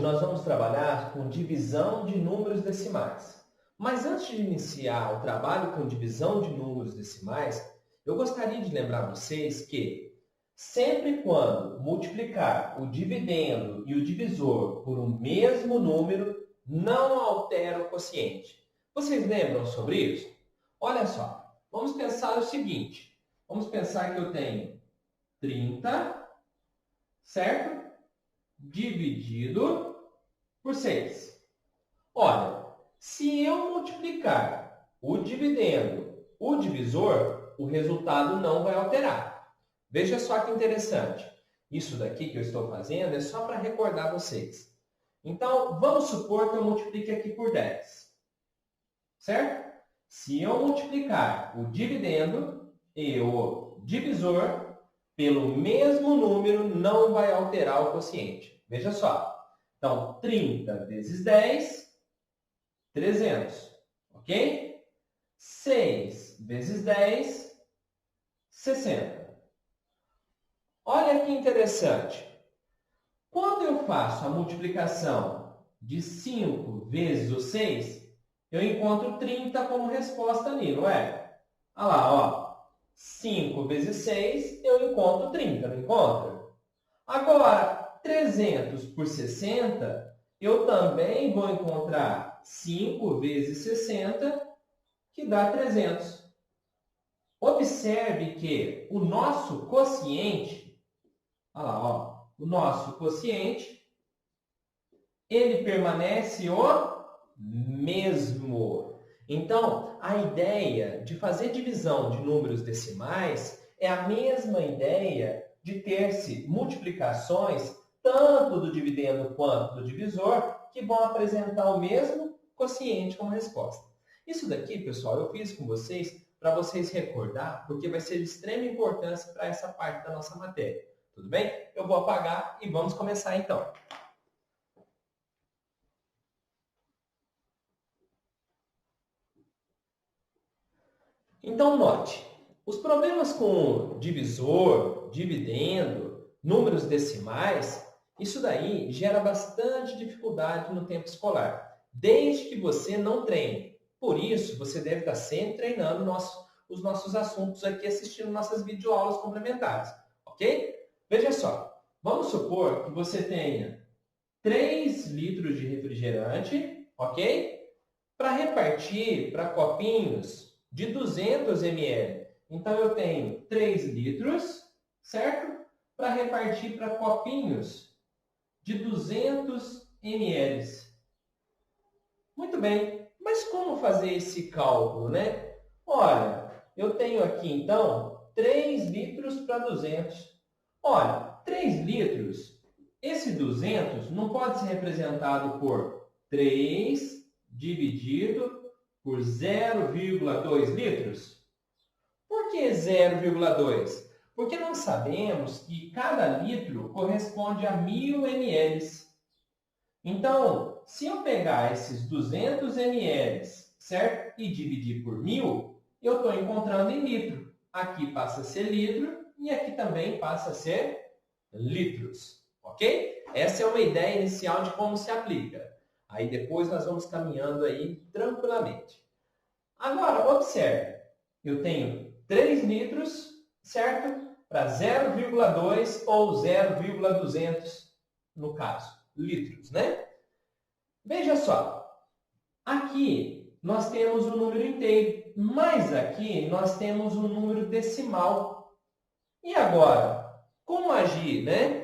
nós vamos trabalhar com divisão de números decimais. Mas antes de iniciar o trabalho com divisão de números decimais, eu gostaria de lembrar vocês que sempre quando multiplicar o dividendo e o divisor por um mesmo número, não altera o quociente. Vocês lembram sobre isso? Olha só, vamos pensar o seguinte. Vamos pensar que eu tenho 30, certo? Dividido por 6. Olha, se eu multiplicar o dividendo, o divisor, o resultado não vai alterar. Veja só que interessante. Isso daqui que eu estou fazendo é só para recordar vocês. Então, vamos supor que eu multiplique aqui por 10. Certo? Se eu multiplicar o dividendo e o divisor pelo mesmo número, não vai alterar o quociente. Veja só. Então, 30 vezes 10, 300. Ok? 6 vezes 10, 60. Olha que interessante. Quando eu faço a multiplicação de 5 vezes o 6, eu encontro 30 como resposta ali, não é? Olha lá, ó. 5 vezes 6, eu encontro 30, não encontro? Agora, 300 por 60, eu também vou encontrar 5 vezes 60, que dá 300. Observe que o nosso quociente, olha lá, ó, o nosso quociente, ele permanece o mesmo. Então, a ideia de fazer divisão de números decimais é a mesma ideia de ter-se multiplicações tanto do dividendo quanto do divisor que vão apresentar o mesmo quociente como resposta. Isso daqui, pessoal, eu fiz com vocês para vocês recordar, porque vai ser de extrema importância para essa parte da nossa matéria. Tudo bem? Eu vou apagar e vamos começar então. Então, note, os problemas com divisor, dividendo, números decimais, isso daí gera bastante dificuldade no tempo escolar, desde que você não treine. Por isso, você deve estar sempre treinando os nossos assuntos aqui, assistindo nossas videoaulas complementares, ok? Veja só, vamos supor que você tenha 3 litros de refrigerante, ok? Para repartir para copinhos de 200 ml. Então, eu tenho 3 litros, certo? Para repartir para copinhos de 200 ml. Muito bem, mas como fazer esse cálculo, né? Olha, eu tenho aqui, então, 3 litros para 200. Olha, 3 litros, esse 200 não pode ser representado por 3 dividido por 0,2 litros? Por que 0,2? Porque nós sabemos que cada litro corresponde a 1000 ml. Então, se eu pegar esses 200 ml, certo? E dividir por 1000, eu estou encontrando em litro. Aqui passa a ser litro e aqui também passa a ser litros. Ok? Essa é uma ideia inicial de como se aplica. Aí depois nós vamos caminhando aí tranquilamente. Agora, observe. Eu tenho 3 litros, certo? Para 0,2 ou 0,200, no caso, litros, né? Veja só. Aqui nós temos um número inteiro, mas aqui nós temos um número decimal. E agora, como agir, né?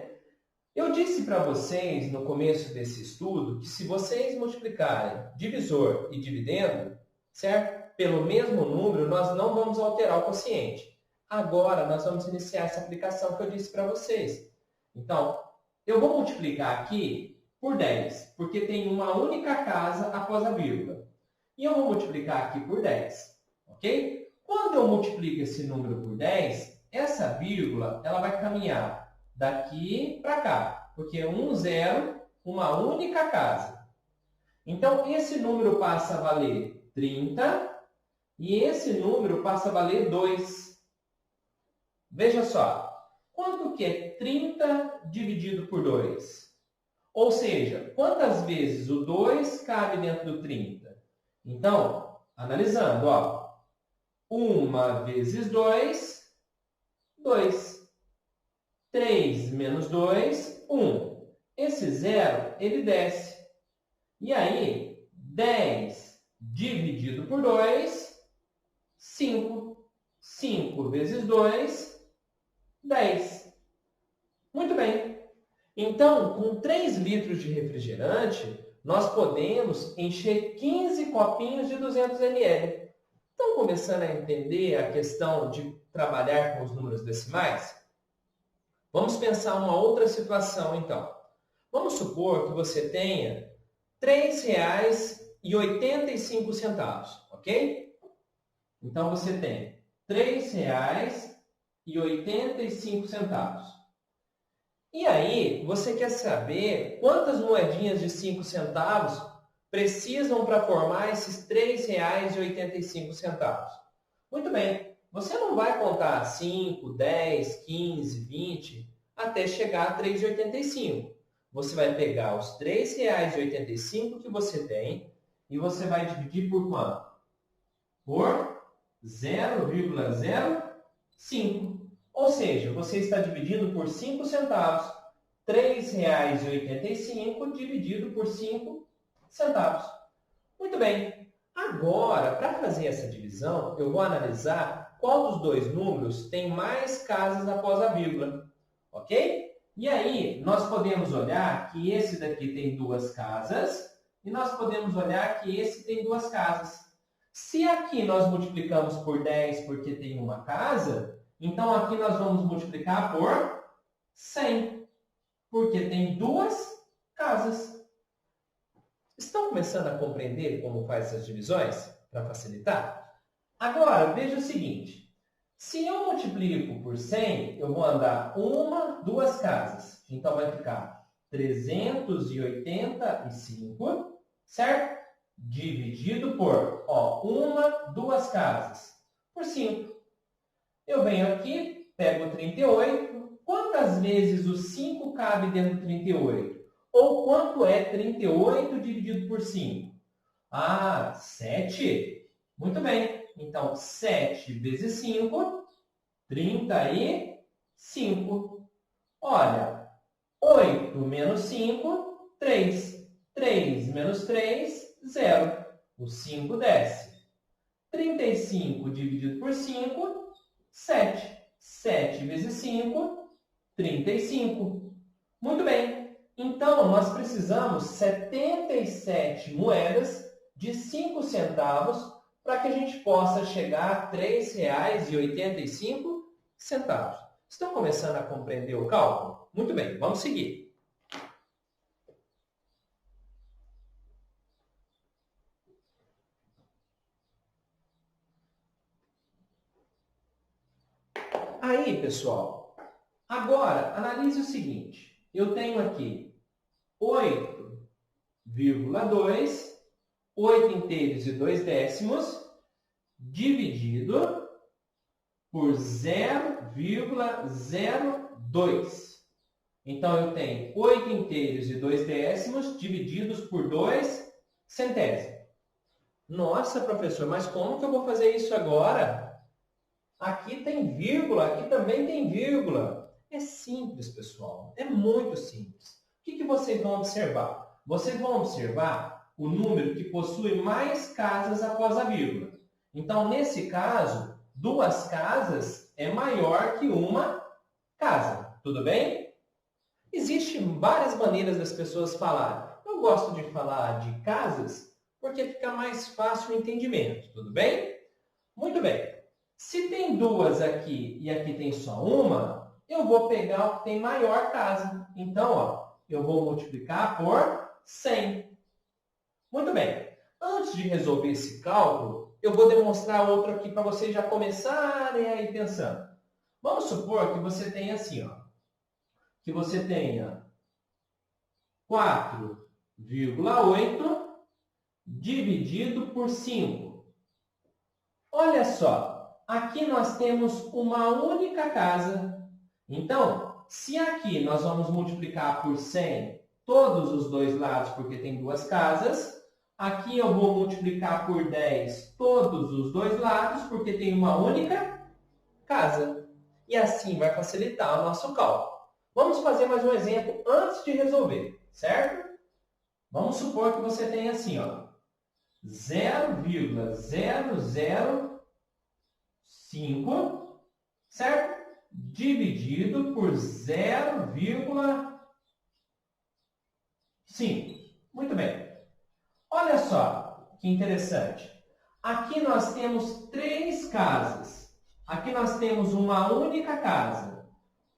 Eu disse para vocês no começo desse estudo que se vocês multiplicarem divisor e dividendo, certo? Pelo mesmo número, nós não vamos alterar o quociente. Agora, nós vamos iniciar essa aplicação que eu disse para vocês. Então, eu vou multiplicar aqui por 10, porque tem uma única casa após a vírgula. E eu vou multiplicar aqui por 10, ok? Quando eu multiplico esse número por 10, essa vírgula ela vai caminhar daqui para cá, porque é 1, 0, uma única casa. Então, esse número passa a valer 30 e esse número passa a valer 2. Veja só, quanto que é 30 dividido por 2? Ou seja, quantas vezes o 2 cabe dentro do 30? Então, analisando, ó, 1 vezes 2, 2. 3 menos 2, 1. Esse zero, ele desce. E aí, 10 dividido por 2, 5. 5 vezes 2, 10. Muito bem. Então, com 3 litros de refrigerante, nós podemos encher 15 copinhos de 200 ml. Estão começando a entender a questão de trabalhar com os números decimais? Vamos pensar uma outra situação, então. Vamos supor que você tenha R$ 3,85, ok? Então, você tem R$ 3,85. E aí, você quer saber quantas moedinhas de 5 centavos precisam para formar esses R$ 3,85? Muito bem, você não vai contar 5, 10, 15, 20 até chegar a 3,85. Você vai pegar os R$ 3,85 que você tem e você vai dividir por quanto? Por 0,05. Ou seja, você está dividindo por 5 centavos. R$ 3,85 dividido por 5 centavos. Muito bem. Agora, para fazer essa divisão, eu vou analisar qual dos dois números tem mais casas após a vírgula. Ok? E aí, nós podemos olhar que esse daqui tem 2 casas e nós podemos olhar que esse tem 2 casas. Se aqui nós multiplicamos por 10 porque tem uma casa, então aqui nós vamos multiplicar por 100, porque tem 2 casas. Estão começando a compreender como faz essas divisões para facilitar? Agora, veja o seguinte. Se eu multiplico por 100, eu vou andar 1, 2 casas. Então, vai ficar 385, certo? Dividido por, 1, 2 casas, por 5. Eu venho aqui, pego o 38. Quantas vezes o 5 cabe dentro do 38? Ou quanto é 38 dividido por 5? 7. Muito bem. Então, 7 vezes 5, 35. Olha, 8 menos 5, 3. 3 menos 3, 0. O 5 desce. 35 dividido por 5, 7. 7 vezes 5, 35. Muito bem. Então, nós precisamos 77 moedas de 5 centavos para que a gente possa chegar a R$ 3,85. Estão começando a compreender o cálculo? Muito bem, vamos seguir. Aí, pessoal, agora analise o seguinte. Eu tenho aqui 8,2, 8 inteiros e 2 décimos, dividido por 0,02. Então, eu tenho 8 inteiros e 2 décimos divididos por 2 centésimos. Nossa, professor, mas como que eu vou fazer isso agora? Aqui tem vírgula, aqui também tem vírgula. É simples, pessoal. É muito simples. O que vocês vão observar? Vocês vão observar o número que possui mais casas após a vírgula. Então, nesse caso, 2 casas é maior que uma casa. Tudo bem? Existem várias maneiras das pessoas falarem. Eu gosto de falar de casas porque fica mais fácil o entendimento. Tudo bem? Muito bem. Se tem 2 aqui e aqui tem só uma, eu vou pegar o que tem maior casa. Então, eu vou multiplicar por 100. Muito bem. Antes de resolver esse cálculo, eu vou demonstrar outro aqui para vocês já começarem a ir pensando. Vamos supor que você tenha assim, que você tenha 4,8 dividido por 5. Olha só. Aqui nós temos uma única casa. Então, se aqui nós vamos multiplicar por 100 todos os dois lados, porque tem duas casas. Aqui eu vou multiplicar por 10 todos os dois lados, porque tem uma única casa. E assim vai facilitar o nosso cálculo. Vamos fazer mais um exemplo antes de resolver, certo? Vamos supor que você tem assim, ó, 0,005, certo? Dividido por 0,5. Muito bem. Olha só que interessante. Aqui nós temos 3 casas. Aqui nós temos uma única casa.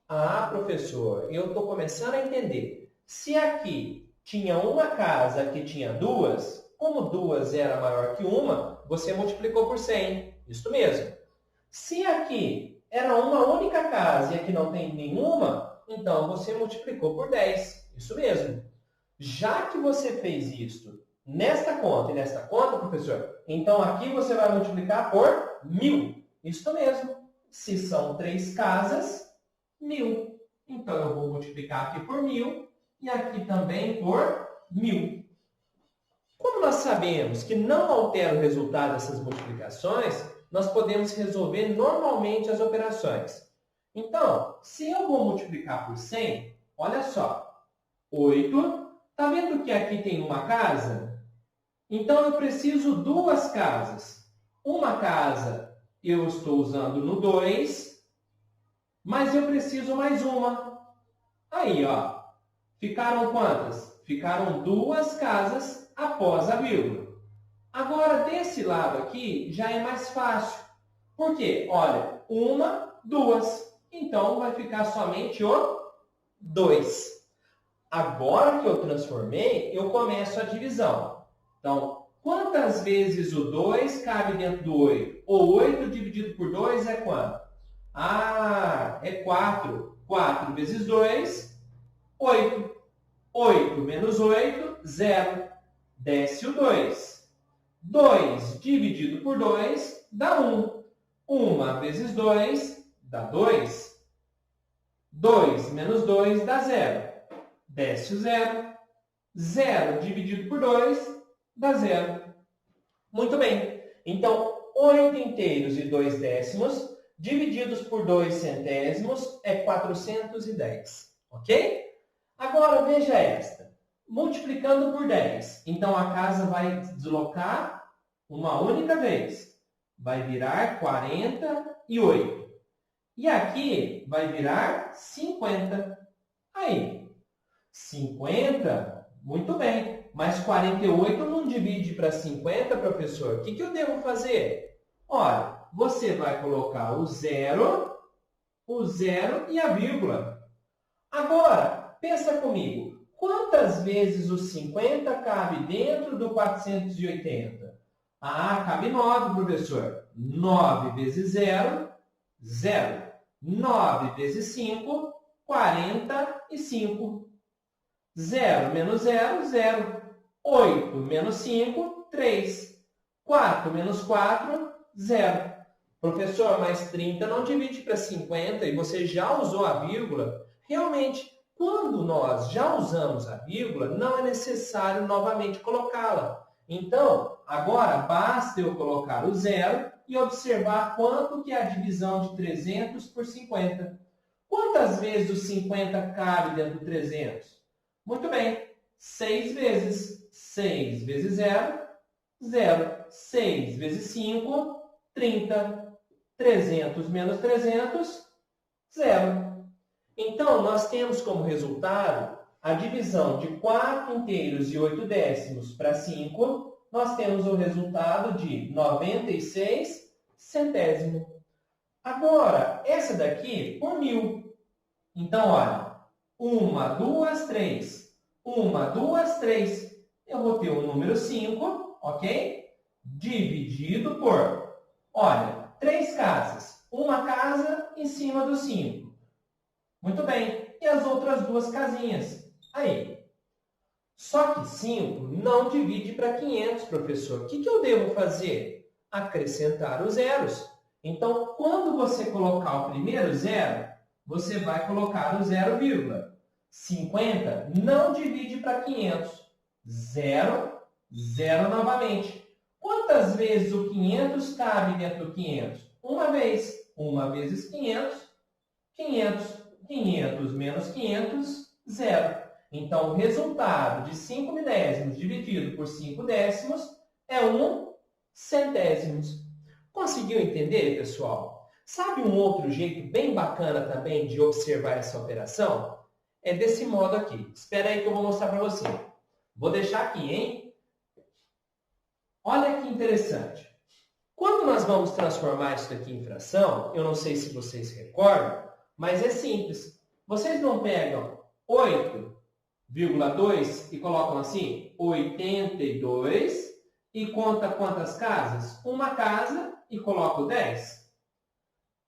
Ah, professor, eu estou começando a entender. Se aqui tinha uma casa que tinha duas, como duas era maior que uma, você multiplicou por 100. Isso mesmo. Se aqui era uma única casa e aqui não tem nenhuma, então você multiplicou por 10. Isso mesmo. Já que você fez isso nesta conta e nesta conta, professor, então aqui você vai multiplicar por 1000. Isso mesmo. Se são 3 casas, 1000. Então eu vou multiplicar aqui por 1000 e aqui também por 1000. Como nós sabemos que não altera o resultado dessas multiplicações, nós podemos resolver normalmente as operações. Então, se eu vou multiplicar por 100, olha só, 8, está vendo que aqui tem uma casa? Então, eu preciso 2 casas. Uma casa eu estou usando no 2, mas eu preciso mais uma. Aí, ó, ficaram quantas? Ficaram 2 casas após a vírgula. Agora, desse lado aqui, já é mais fácil. Por quê? Olha, 1, 2. Então, vai ficar somente o 2. Agora que eu transformei, eu começo a divisão. Então, quantas vezes o 2 cabe dentro do 8? O 8 dividido por 2 é quanto? Ah, é 4. 4 vezes 2, 8. 8 menos 8, 0. Desce o 2. 2 dividido por 2 dá 1. 1 vezes 2 dá 2. 2 menos 2 dá 0. Desce o 0. 0 dividido por 2 dá 0. Muito bem. Então, 8 inteiros e 2 décimos divididos por 2 centésimos é 410. Ok? Agora, veja esta. Multiplicando por 10. Então, a casa vai deslocar uma única vez. Vai virar 48. E aqui vai virar 50. Aí, 50, muito bem. Mas 48 não divide para 50, professor. O que eu devo fazer? Olha, você vai colocar o zero e a vírgula. Agora, pensa comigo. Quantas vezes o 50 cabe dentro do 480? Ah, cabe 9, professor. 9 vezes 0, 0. 9 vezes 5, 45. 0 menos 0, 0. 8 menos 5, 3. 4 menos 4, 0. Professor, mas 30 não divide para 50 e você já usou a vírgula? Realmente, quando nós já usamos a vírgula, não é necessário novamente colocá-la. Então, agora basta eu colocar o 0 e observar quanto que é a divisão de 300 por 50. Quantas vezes o 50 cabe dentro do 300? Muito bem, 6 vezes. 6 vezes 0, 0. 6 vezes 5, 30. 300 menos 300, 0. Então, nós temos como resultado a divisão de 4 inteiros e 8 décimos para 5. Nós temos o resultado de 96 centésimos. Agora, essa daqui por 1000. Então, olha, 1, 2, 3. 1, 2, 3. Eu vou ter o número 5, ok? Dividido por, olha, 3 casas. Uma casa em cima do 5. Muito bem. E as outras 2 casinhas? Aí. Só que 5 não divide para 500, professor. O que eu devo fazer? Acrescentar os zeros. Então, quando você colocar o primeiro zero, você vai colocar o 0, vírgula. 50 não divide para 500. 0, 0 novamente. Quantas vezes o 500 cabe dentro do 500? Uma vez. 1 vezes 500, 500. 500 menos 500, 0. Então, o resultado de 5 milésimos dividido por 5 décimos é 1 centésimos. Conseguiu entender, pessoal? Sabe um outro jeito bem bacana também de observar essa operação? É desse modo aqui. Espera aí que eu vou mostrar para você. Vou deixar aqui, hein? Olha que interessante. Quando nós vamos transformar isso daqui em fração, eu não sei se vocês se recordam, mas é simples. Vocês não pegam 8,2 e colocam assim, 82, e conta quantas casas? Uma casa e coloco 10.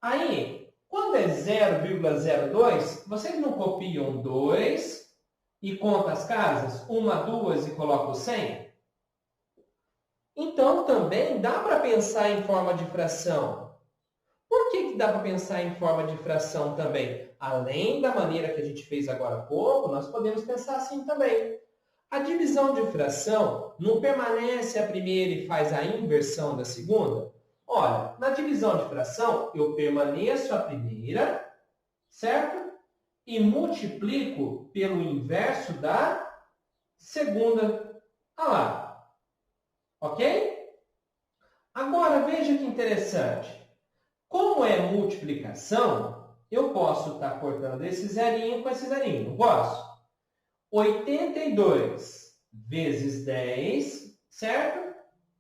Aí, quando é 0,02, vocês não copiam 2 e conta as casas? 1, 2 e coloco 100? Então, também dá para pensar em forma de fração. Por que dá para pensar em forma de fração também? Além da maneira que a gente fez agora há pouco, nós podemos pensar assim também. A divisão de fração não permanece a primeira e faz a inversão da segunda? Olha, na divisão de fração, eu permaneço a primeira, certo? E multiplico pelo inverso da segunda. Olha lá. Ok? Agora, veja que interessante. Como é multiplicação, eu posso estar cortando esse zerinho com esse zerinho, não posso? 82 vezes 10, certo?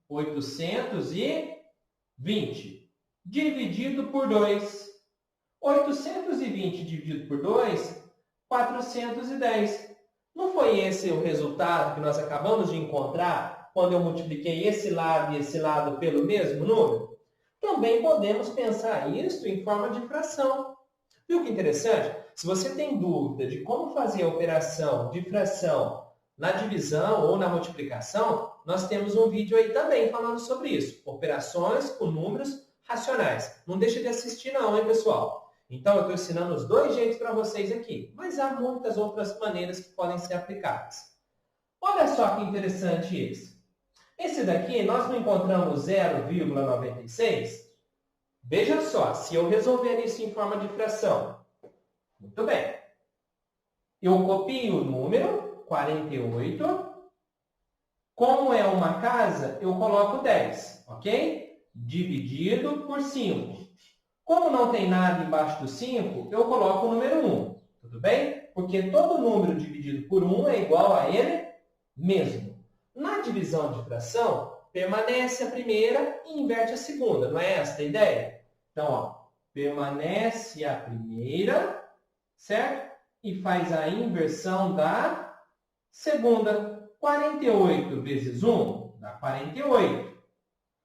820 dividido por 2. 820 dividido por 2, 410. Não foi esse o resultado que nós acabamos de encontrar quando eu multipliquei esse lado e esse lado pelo mesmo número? Também podemos pensar isso em forma de fração. Viu que interessante? Se você tem dúvida de como fazer a operação de fração na divisão ou na multiplicação, nós temos um vídeo aí também falando sobre isso. Operações com números racionais. Não deixa de assistir não, hein, pessoal? Então, eu estou ensinando os dois jeitos para vocês aqui. Mas há muitas outras maneiras que podem ser aplicadas. Olha só que interessante esse. Esse daqui, nós não encontramos 0,96? Veja só, se eu resolver isso em forma de fração. Muito bem. Eu copio o número, 48. Como é uma casa, eu coloco 10, ok? Dividido por 5. Como não tem nada embaixo do 5, eu coloco o número 1. Tudo bem? Porque todo número dividido por 1 é igual a ele mesmo. Na divisão de fração, permanece a primeira e inverte a segunda. Não é esta a ideia? Então, ó, permanece a primeira, certo? E faz a inversão da segunda. 48 vezes 1 dá 48,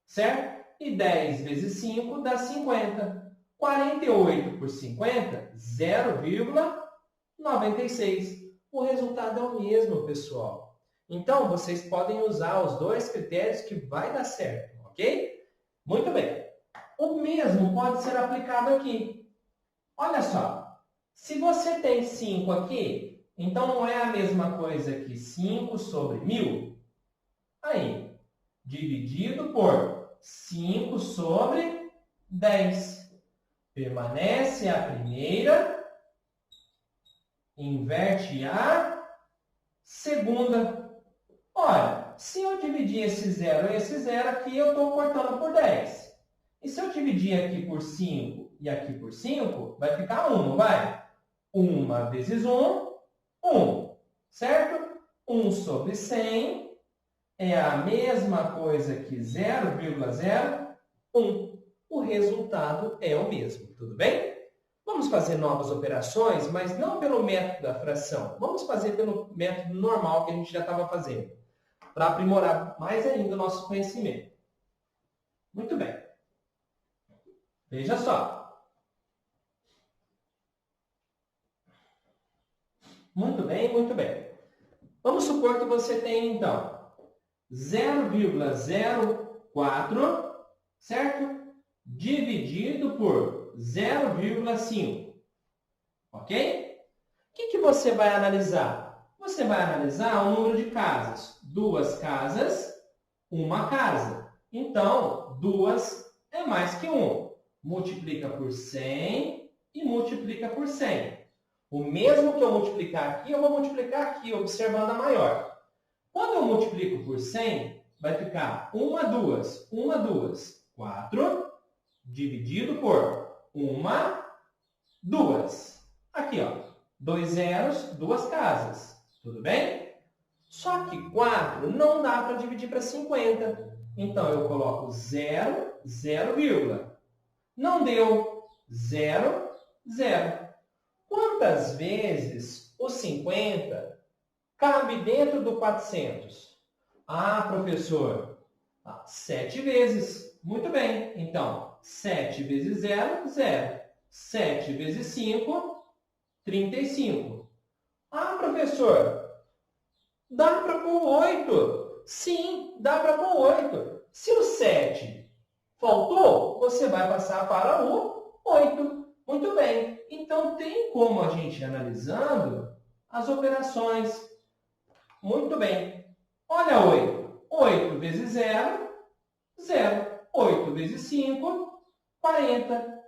certo? E 10 vezes 5 dá 50. 48 por 50, 0,96. O resultado é o mesmo, pessoal. Então, vocês podem usar os dois critérios que vai dar certo, ok? Muito bem. O mesmo pode ser aplicado aqui. Olha só. Se você tem 5 aqui, então não é a mesma coisa que 5 sobre 1000? Aí, dividido por 5 sobre 10. Permanece a primeira, inverte a segunda. Olha, se eu dividir esse 0 e esse 0 aqui, eu estou cortando por 10. E se eu dividir aqui por 5 e aqui por 5, vai ficar 1, não vai? 1 vezes 1, 1. Certo? 1 sobre 100 é a mesma coisa que 0,01. O resultado é o mesmo, tudo bem? Vamos fazer novas operações, mas não pelo método da fração. Vamos fazer pelo método normal que a gente já estava fazendo, para aprimorar mais ainda o nosso conhecimento. Muito bem. Veja só. Muito bem, muito bem. Vamos supor que você tem, então, 0,04, certo? Dividido por 0,5. Ok? O que você vai analisar? Você vai analisar o número de casas. 2 casas, 1 casa. Então, 2 é mais que 1. Multiplica por 100 e multiplica por 100. O mesmo que eu multiplicar aqui, eu vou multiplicar aqui, observando a maior. Quando eu multiplico por 100, vai ficar 1, 2, 1, 2, 4, dividido por 1, 2. Aqui, ó, 2 zeros, 2 casas. Tudo bem? Só que 4 não dá para dividir para 50. Então, eu coloco 0, 0, vírgula. Não deu. 0, 0. Quantas vezes o 50 cabe dentro do 400? Ah, professor, 7 vezes. Muito bem. Então, 7 vezes 0, 0. 7 vezes 5, 35. Ah, professor, dá para pôr 8. Sim, dá para pôr 8. Se o 7 faltou, você vai passar para o 8. Muito bem. Então, tem como a gente ir analisando as operações. Muito bem. Olha 8. 8 vezes 0, 0. 8 vezes 5, 40.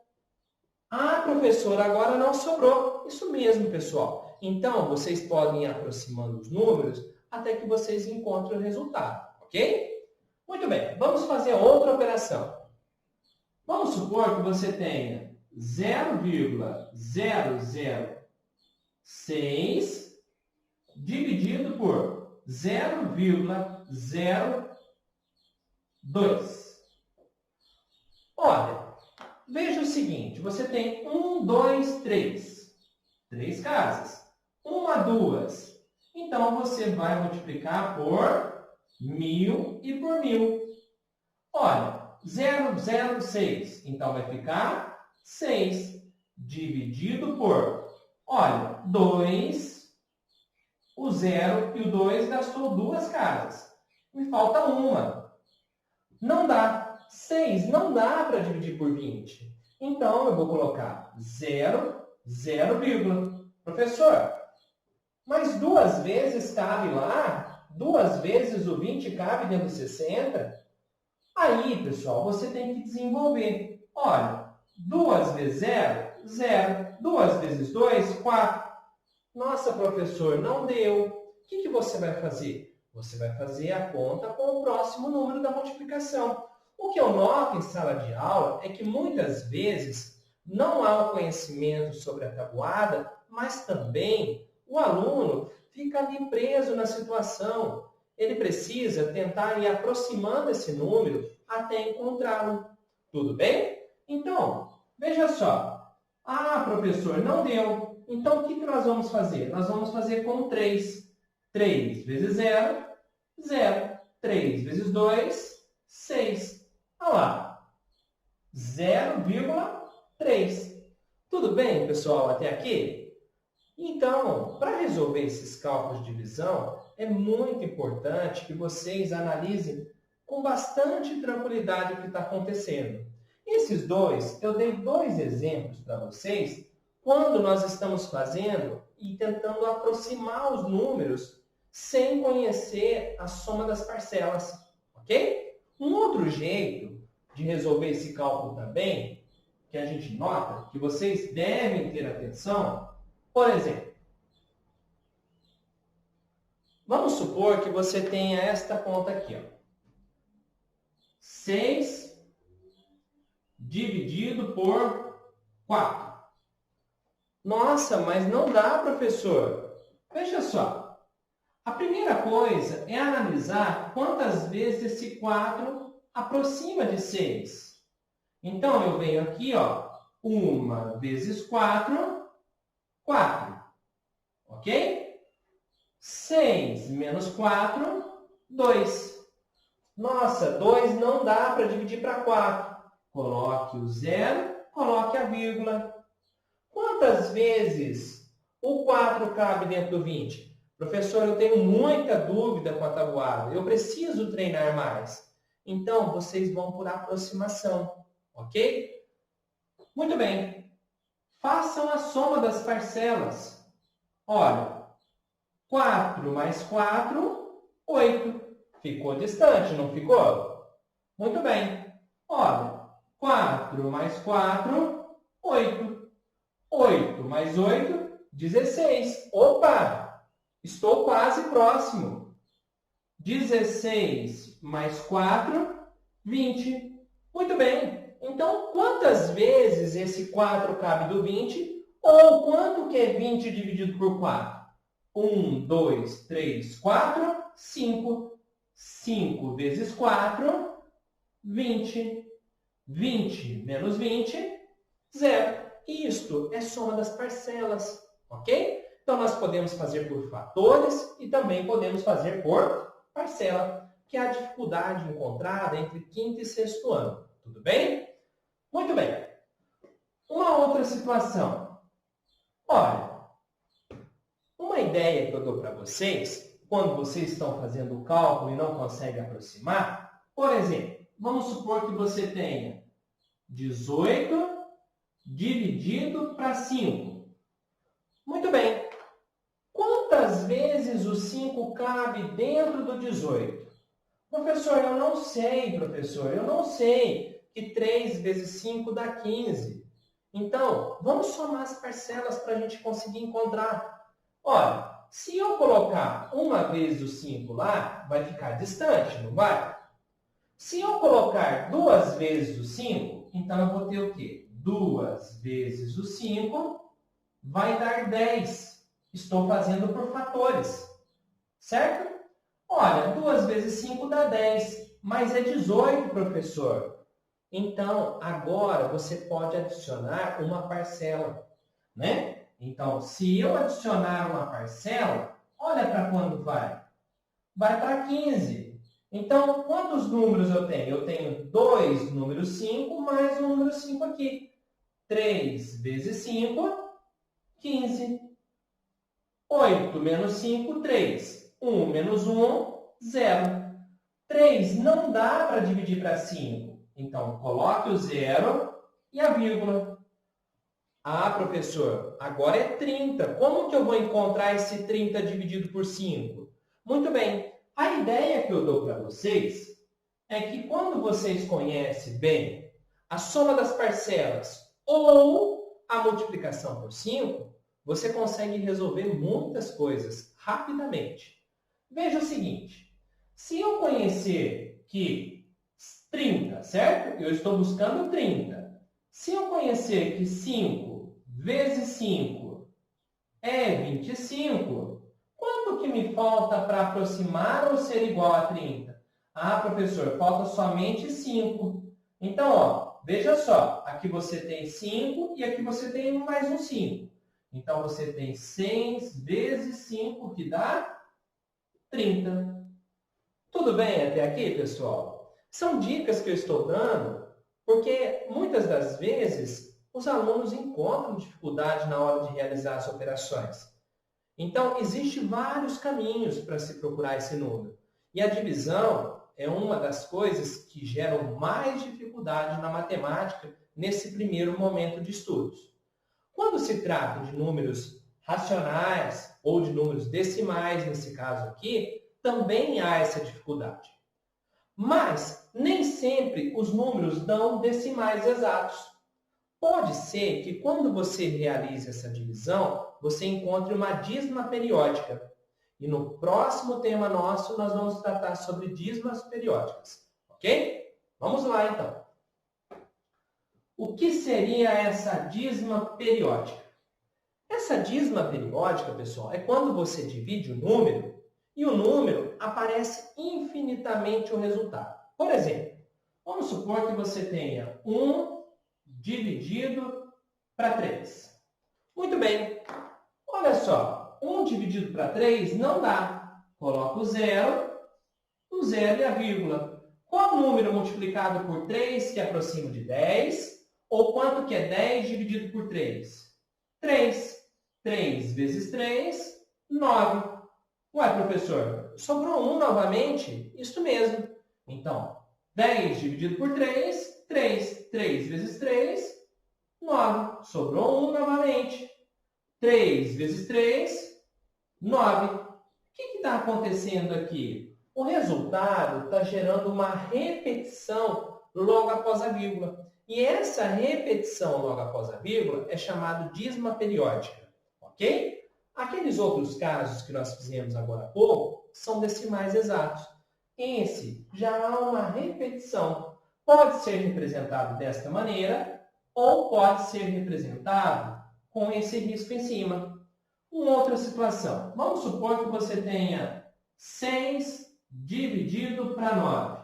Ah, professor, agora não sobrou. Isso mesmo, pessoal. Então, vocês podem ir aproximando os números até que vocês encontrem o resultado, ok? Muito bem, vamos fazer outra operação. Vamos supor que você tenha 0,006 dividido por 0,02. Olha, veja o seguinte, você tem 1, 2, 3. 3 casas. 1, 2. Então, você vai multiplicar por 1000 e por 1000. Olha, 0,06. Então, vai ficar 6 dividido por, olha, 2. O 0 e o 2 gastou 2 casas. Me falta uma. Não dá. 6 não dá para dividir por 20. Então, eu vou colocar 0, 0, vírgula. Professor, mas 2 vezes cabe lá? 2 vezes o 20 cabe dentro de 60? Aí, pessoal, você tem que desenvolver. Olha, 2 vezes 0, 0. 2 vezes 2, 4. Nossa, professor, não deu. O que você vai fazer? Você vai fazer a conta com o próximo número da multiplicação. O que eu noto em sala de aula é que muitas vezes não há o conhecimento sobre a tabuada, mas também o aluno fica ali preso na situação. Ele precisa tentar ir aproximando esse número até encontrá-lo. Tudo bem? Então, veja só. Ah, professor, não deu. Então, o que nós vamos fazer? Nós vamos fazer com 3. 3 vezes 0, 0. 3 vezes 2, 6. Olha lá, 0,3. Tudo bem, pessoal, até aqui? Então, para resolver esses cálculos de divisão, é muito importante que vocês analisem com bastante tranquilidade o que está acontecendo. Esses dois, eu dei 2 exemplos para vocês quando nós estamos fazendo e tentando aproximar os números sem conhecer a soma das parcelas, ok? Um outro jeito de resolver esse cálculo também, que a gente nota, que vocês devem ter atenção, por exemplo, vamos supor que você tenha esta conta aqui, ó. 6 dividido por 4. Nossa, mas não dá, professor. Veja só. A primeira coisa é analisar quantas vezes esse 4 aproxima de 6. Então, eu venho aqui, ó, 1 vezes 4, 4. Ok? 6 menos 4, 2. Nossa, 2 não dá para dividir para 4. Coloque o 0, coloque a vírgula. Quantas vezes o 4 cabe dentro do 20? Professor, eu tenho muita dúvida com a tabuada. Eu preciso treinar mais. Então, vocês vão por aproximação. Ok? Muito bem. Façam a soma das parcelas. Olha, 4 mais 4, 8. Ficou distante, não ficou? Muito bem. Olha, 4 mais 4, 8. 8 mais 8, 16. Opa! Estou quase próximo. 16 mais 4, 20. Muito bem. Então, quantas vezes esse 4 cabe do 20? Ou quanto que é 20 dividido por 4? 1, 2, 3, 4, 5. 5 vezes 4, 20. 20 menos 20, 0. Isto é soma das parcelas, ok? Então, nós podemos fazer por fatores e também podemos fazer por parcela, que é a dificuldade encontrada entre quinto e sexto ano. Tudo bem? Muito bem. Uma outra situação. Olha, uma ideia que eu dou para vocês, quando vocês estão fazendo o cálculo e não conseguem aproximar, por exemplo, vamos supor que você tenha 18 dividido para 5. Muito bem. Quantas vezes o 5 cabe dentro do 18? Professor, eu não sei, professor. Eu não sei que 3 vezes 5 dá 15. Então, vamos somar as parcelas para a gente conseguir encontrar. Olha, se eu colocar uma vez o 5 lá, vai ficar distante, não vai? Se eu colocar 2 vezes o 5, então eu vou ter o quê? 2 vezes o 5 vai dar 10. Estou fazendo por fatores, certo? Olha, 2 vezes 5 dá 10, mas é 18, professor. Então, agora você pode adicionar uma parcela, né? Então, se eu adicionar uma parcela, olha para quando vai. Vai para 15. Então, quantos números eu tenho? Eu tenho 2 números 5 mais um número 5 aqui. 3 vezes 5, 15. 8 menos 5, 3. 1 menos 1, 0. 3 não dá para dividir para 5. Então, coloque o 0 e a vírgula. Ah, professor, agora é 30. Como que eu vou encontrar esse 30 dividido por 5? Muito bem. A ideia que eu dou para vocês é que quando vocês conhecem bem a soma das parcelas ou a multiplicação por 5, você consegue resolver muitas coisas rapidamente. Veja o seguinte, se eu conhecer que 30, certo? Eu estou buscando 30. Se eu conhecer que 5 vezes 5 é 25, quanto que me falta para aproximar ou ser igual a 30? Ah, professor, falta somente 5. Então, ó, veja só, aqui você tem 5 e aqui você tem mais um 5. Então, você tem 6 vezes 5, que dá 30. Tudo bem até aqui, pessoal? São dicas que eu estou dando, porque muitas das vezes os alunos encontram dificuldade na hora de realizar as operações. Então, existem vários caminhos para se procurar esse número. E a divisão é uma das coisas que geram mais dificuldade na matemática nesse primeiro momento de estudos. Quando se trata de números racionais ou de números decimais, nesse caso aqui, também há essa dificuldade. Mas nem sempre os números dão decimais exatos. Pode ser que quando você realize essa divisão, você encontre uma dízima periódica. E no próximo tema nosso, nós vamos tratar sobre dízimas periódicas. Ok? Vamos lá, então. O que seria essa dízima periódica? Essa dízima periódica, pessoal, é quando você divide o número e o número aparece infinitamente o resultado. Por exemplo, vamos supor que você tenha 1 dividido para 3. Muito bem. Olha só, 1 dividido para 3 não dá. Coloca o 0 e a vírgula. Qual número multiplicado por 3 que aproxima de 10? Ou quanto que é 10 dividido por 3? 3. 3 vezes 3, 9. Ué, professor, sobrou 1 novamente? Isso mesmo. Então, 10 dividido por 3, 3. 3 vezes 3, 9. Sobrou 1 novamente. 3 vezes 3, 9. O que está acontecendo aqui? O resultado está gerando uma repetição logo após a vírgula. E essa repetição logo após a vírgula é chamada dízima periódica. Ok? Aqueles outros casos que nós fizemos agora há pouco são decimais exatos. Esse já há uma repetição. Pode ser representado desta maneira ou pode ser representado com esse risco em cima. Uma outra situação. Vamos supor que você tenha 6 dividido para 9.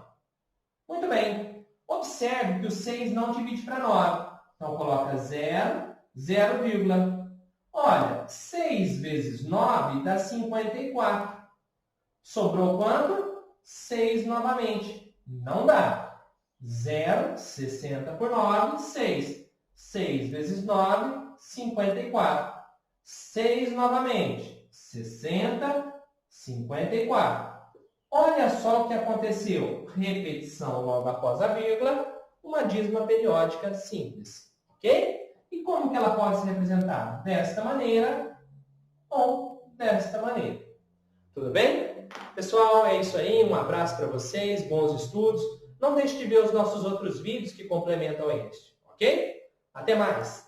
Muito bem. Observe que o 6 não divide para 9. Então, coloca 0, 0, vírgula. Olha, 6 vezes 9 dá 54. Sobrou quanto? 6 novamente. Não dá. 0, 60 por 9, 6. 6 vezes 9, 54. 6 novamente. 60, 54. Olha só o que aconteceu. Repetição logo após a vírgula, uma dízima periódica simples. Ok? E como que ela pode ser representada? Desta maneira ou desta maneira. Tudo bem? Pessoal, é isso aí. Um abraço para vocês, bons estudos. Não deixe de ver os nossos outros vídeos que complementam este. Ok? Até mais!